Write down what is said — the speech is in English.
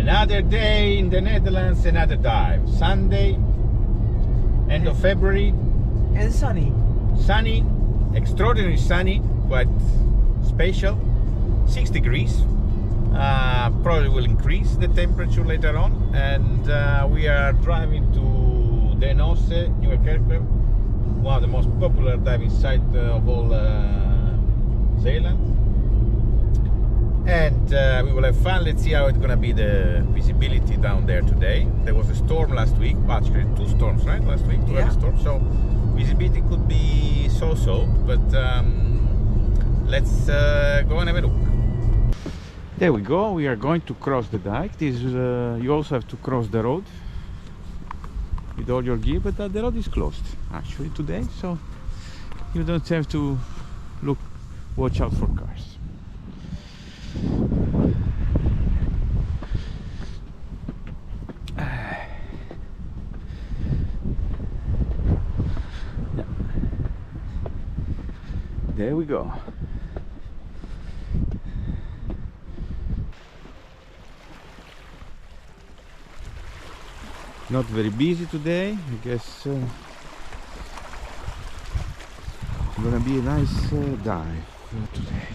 Another day in the Netherlands, another dive. Sunday, end of February. And sunny. Sunny, extraordinarily sunny, but special. 6 degrees. Probably will increase the temperature later on. And we are driving to Den Osse, Nieuwekerk, one of the most popular diving sites of all Zeeland. And we will have fun. Let's see how it's gonna be the visibility down there today. There was a storm last week, actually 2 storms, right? Last week, 2 heavy storms. So visibility could be so-so, but let's go and have a look. There we go. We are going to cross the dike. This you also have to cross the road with all your gear, but the road is closed actually today, so you don't have to watch out for cars. There we go. Not very busy today. I guess gonna be a nice dive today.